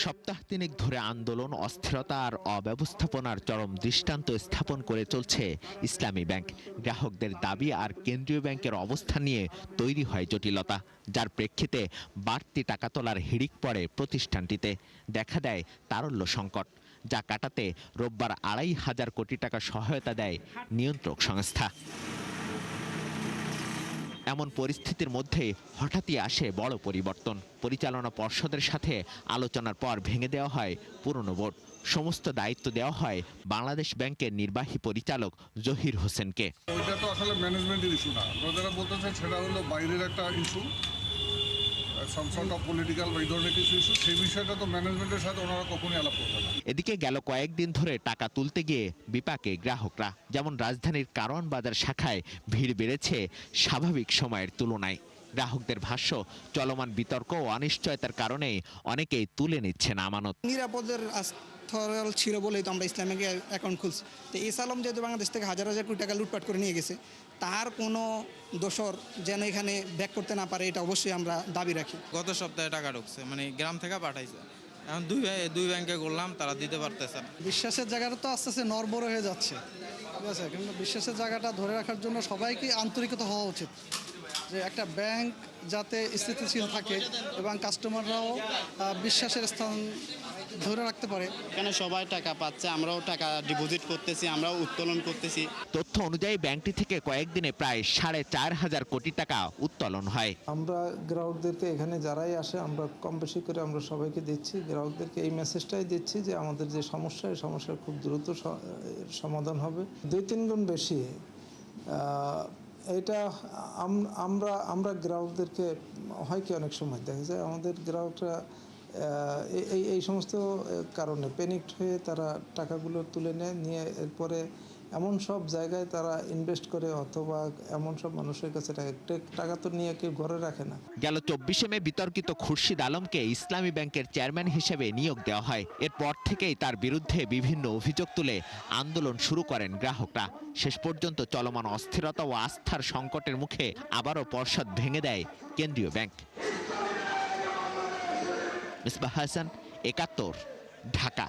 সপ্তাহ তিনেক ধরে আন্দোলন, অস্থিরতা আর অব্যবস্থাপনার চরম দৃষ্টান্ত স্থাপন করে চলছে ইসলামী ব্যাংক। গ্রাহকদের দাবি আর কেন্দ্রীয় ব্যাংকের অবস্থান নিয়ে তৈরি হয় জটিলতা, যার প্রেক্ষিতে বাড়তি টাকা তোলার হিড়িক পড়ে প্রতিষ্ঠানটিতে। দেখা দেয় তারল্য সংকট, যা কাটাতে রোববার ২৫০০ কোটি টাকা সহায়তা দেয় নিয়ন্ত্রক সংস্থা। এমন পরিস্থিতির মধ্যে হঠাৎই আসে বড় পরিবর্তন। পরিচালনা পর্ষদের সাথে আলোচনার পর ভেঙে দেওয়া হয় পুরনো বোর্ড। সমস্ত দায়িত্ব দেওয়া হয় বাংলাদেশ ব্যাংকের নির্বাহী পরিচালক জহির হোসেনকে। ওইটা তো আসলে ম্যানেজমেন্টের ইস্যু না, যারা বলতেছেন সেটা হলো বাইরের একটা issue, some sort of political বা এই ধরনের কিছু ইস্যু। সেই বিষয়টা তো ম্যানেজমেন্টের সাথে ওনারা কখনোই আলাপ করবেন না। এদিকে গেল কয়েকদিন ধরে টাকা তুলতে গিয়ে বিপাকে গ্রাহকরা। যেমন রাজধানীর কারওয়ান বাজার শাখায় ভিড় বেড়েছে স্বাভাবিক সময়ের তুলনায়। গ্রাহকদের ভাষ্য, চলমান বিতর্ক ও অনিশ্চয়তার কারণে অনেকেই তুলে নিচ্ছেন আমানত। নিরাপদের স্থল ছিল বলেই তো আমরা ইসলামিক অ্যাকাউন্ট খুলছি। তো এস আলম যেহেতু বাংলাদেশ থেকে হাজার হাজার কোটি টাকা লুটপাট করে নিয়ে গেছে, তার কোনো দোষর যেন এখানে ব্যাক করতে না পারে, এটা অবশ্যই আমরা দাবি রাখি। গত সপ্তাহে টাকা ঢুকছে, মানে গ্রাম থেকে পাঠাইছে। এখন দুই ব্যাংকে করলাম, তারা দিতে পারতেছে না। বিশ্বাসের জায়গাটা তো আস্তে আস্তে নড়বড় হয়ে যাচ্ছে, ঠিক আছে? কিন্তু বিশ্বাসের জায়গাটা ধরে রাখার জন্য সবাইকে আন্তরিকতা হওয়া উচিত, যে একটা ব্যাংক যাতে স্থিতিশীল থাকে এবং কাস্টমাররাও বিশ্বাসের স্থান ধরে রাখতে পারে। এখানে সবাই টাকা পাচ্ছে, আমরাও টাকা ডিপোজিট করতেছি, আমরাও উত্তোলন করতেছি। তথ্য অনুযায়ী ব্যাংকটি থেকে কয়েকদিনে প্রায় ৪৫০০ কোটি টাকা উত্তোলন হয়। আমরা গ্রাহকদেরকে এখানে যারাই আসে আমরা কম বেশি করে আমরা সবাইকে দিচ্ছি, গ্রাহকদেরকে এই মেসেজটাই দিচ্ছি যে আমাদের যে সমস্যা, এই সমস্যার খুব দ্রুত সমাধান হবে। ২-৩ গুণ বেশি এটা আমরা গ্রাহকদেরকে হয় কি অনেক সময় দেখা যায় আমাদের গ্রাহকরা এই সমস্ত কারণে প্যানিকড হয়ে তারা টাকাগুলো তুলে নিয়ে এরপরে এমন সব জায়গায় তারা ইনভেস্ট করে, অথবা এমন সব মানুষের কাছে টাকা তো নিয়ে কেউ ঘরে রাখে না। গেল ২৪শে মে বিতর্কিত খুরশিদ আলমকে ইসলামী ব্যাংকের চেয়ারম্যান হিসেবে নিয়োগ দেওয়া হয়। এরপর থেকেই তার বিরুদ্ধে বিভিন্ন অভিযোগ তুলে আন্দোলন শুরু করেন গ্রাহকরা। শেষ পর্যন্ত চলমান অস্থিরতা ও আস্থার সংকটের মুখে আবারও পর্ষদ ভেঙে দেয় কেন্দ্রীয় ব্যাংক। মিসবাহ হাসান, ৭১, ঢাকা।